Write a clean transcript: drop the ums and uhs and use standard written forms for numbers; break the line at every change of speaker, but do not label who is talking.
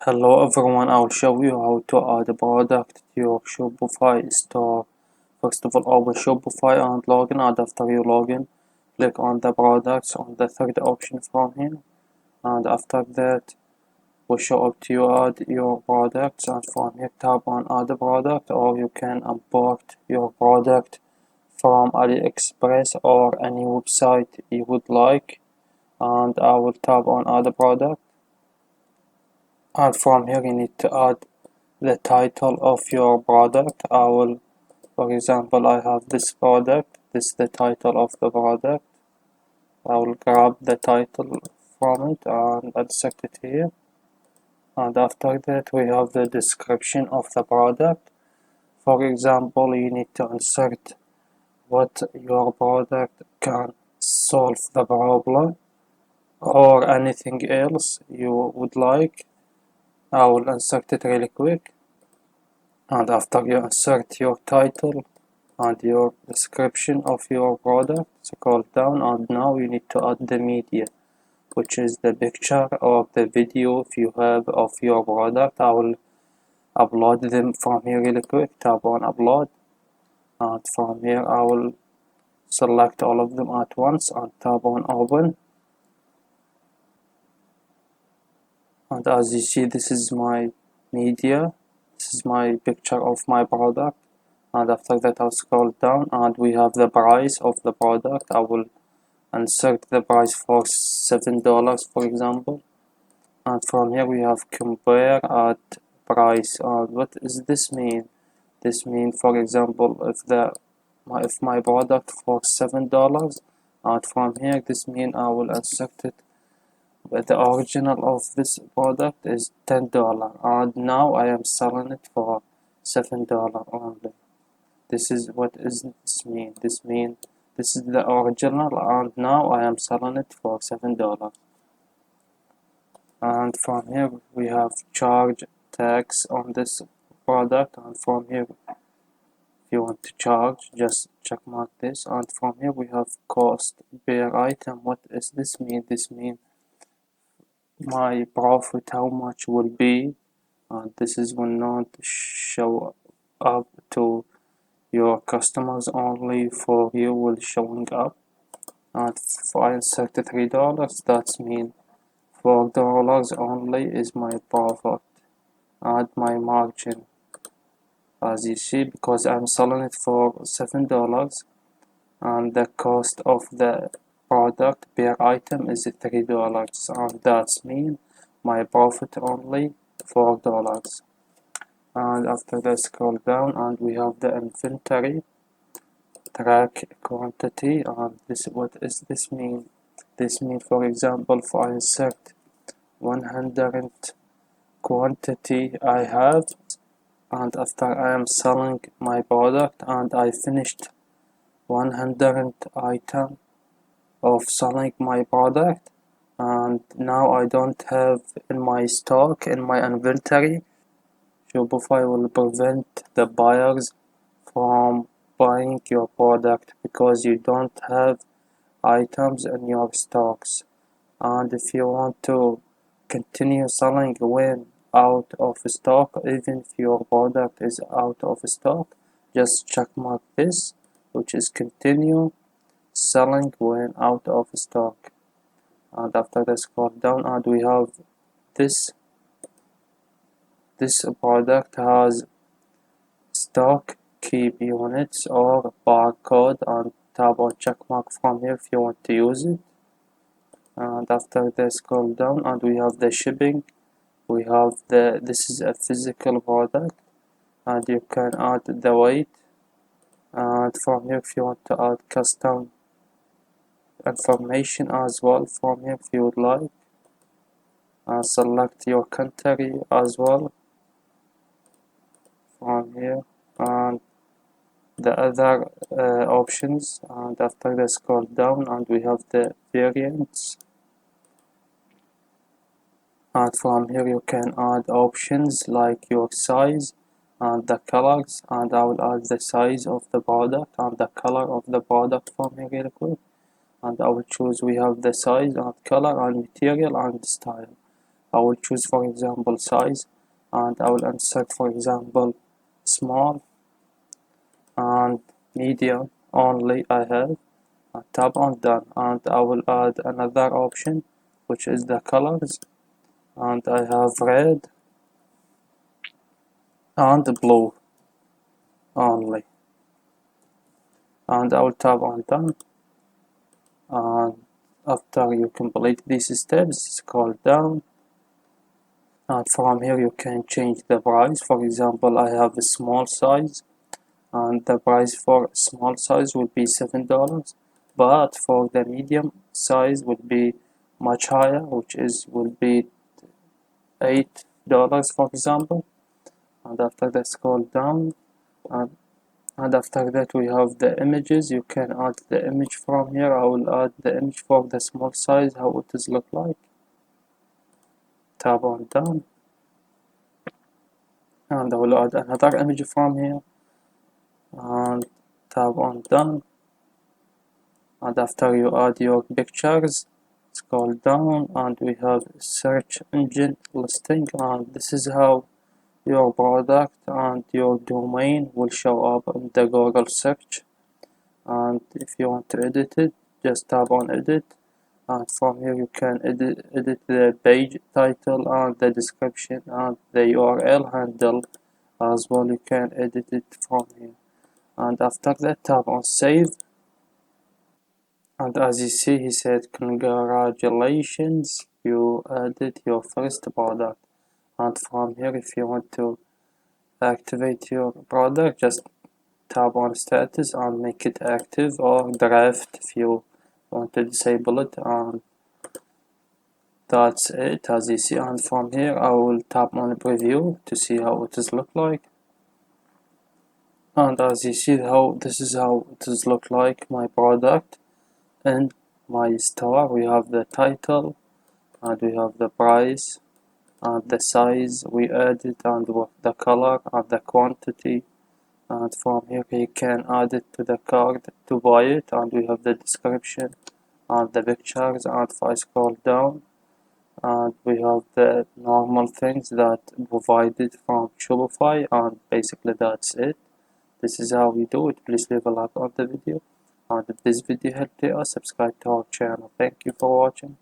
Hello everyone, I will show you how to add a product to your Shopify store. First of all, open Shopify and login, and after you login, click on the products on the third option from here, and after that will show up to you add your products, and from here tap on add a product, or you can import your product from AliExpress or any website you would like, and I will tap on add a product. And from here you need to add the title of your product. For example, I have this product. This is the title of the product. I will grab the title from it and insert it here. And after that, we have the description of the product. For example, you need to insert what your product can solve the problem or anything else you would like. I will insert it really quick. And after you insert your title and your description of your product, scroll down, and now you need to add the media, which is the picture or the video if you have of your product. I will upload them from here really quick. Tap on upload, and from here I will select all of them at once and tap on open. And as you see, this is my media. This is my picture of my product. And after that I'll scroll down and we have the price of the product. I will insert the price for $7 for example, and from here we have compare at price. And what does this mean? This means, for example, if my product for $7, and from here this means I will insert it, but the original of this product is $10, and now I am selling it for $7 only. This is what is this mean. This mean this is the original, and now I am selling it for $7. And from here we have charge tax on this product, and from here if you want to charge, just check mark this. And from here we have cost per item. What does this mean? This mean my profit, how much will be, and this is will not show up to your customers, only for you will showing up. And if I insert $3, that means $4 only is my profit and my margin. As you see, because I'm selling it for $7 and the cost of the product per item is $3, and that means my profit only $4. And after that, scroll down and we have the inventory, track quantity. And this, what does this mean? This means, for example, if I insert 100 quantity I have, and after I am selling my product and I finished 100 item of selling my product, and now I don't have in my stock, in my inventory, Shopify will prevent the buyers from buying your product because you don't have items in your stocks. And if you want to continue selling when out of stock, even if your product is out of stock, just check mark this, which is continue selling when out of stock. And after that, scroll down and we have this product has stock keep units or barcode, and tap on check mark from here if you want to use it. And after that, scroll down and we have the shipping. We have this is a physical product, and you can add the weight. And from here if you want to add custom information as well, from here if you would like, and select your country as well from here, and the other options. And after that, scroll down and we have the variants, and from here you can add options like your size and the colors. And I will add the size of the product and the color of the product from here real quick, and I will choose, we have the size and color and material and style. I will choose, for example, size, and I will insert, for example, small and medium only. I have tap on done, and I will add another option, which is the colors, and I have red and blue only, and I will tap on done. And after you complete these steps, scroll down, and from here you can change the price. For example, I have a small size, and the price for small size will be $7, but for the medium size will be much higher, which is will be $8, for example. And after that, scroll down, and, and after that we have the images. You can add the image from here. I will add the image for the small size, how it is look like. Tap on done, and I will add another image from here, and tap on done. And after you add your pictures, scroll down, and we have search engine listing, and this is how your product and your domain will show up in the Google search. And if you want to edit it, just tap on edit, and from here you can edit the page title and the description and the URL handle as well. You can edit it from here, and after that, tap on save. And as you see, he said, congratulations, you added your first product. And from here, if you want to activate your product, just tap on status and make it active, or draft if you want to disable it. And that's it, as you see. And from here, I will tap on preview to see how it is look like. And as you see, this is how it is look like, my product. In my store, we have the title, and we have the price, and the size we added, and the color and the quantity. And from here you can add it to the cart to buy it, and we have the description and the pictures. And if I scroll down, and we have the normal things that provided from Shopify, and basically that's it. This is how we do it. Please leave a like on the video, and if this video helped you, subscribe to our channel. Thank you for watching.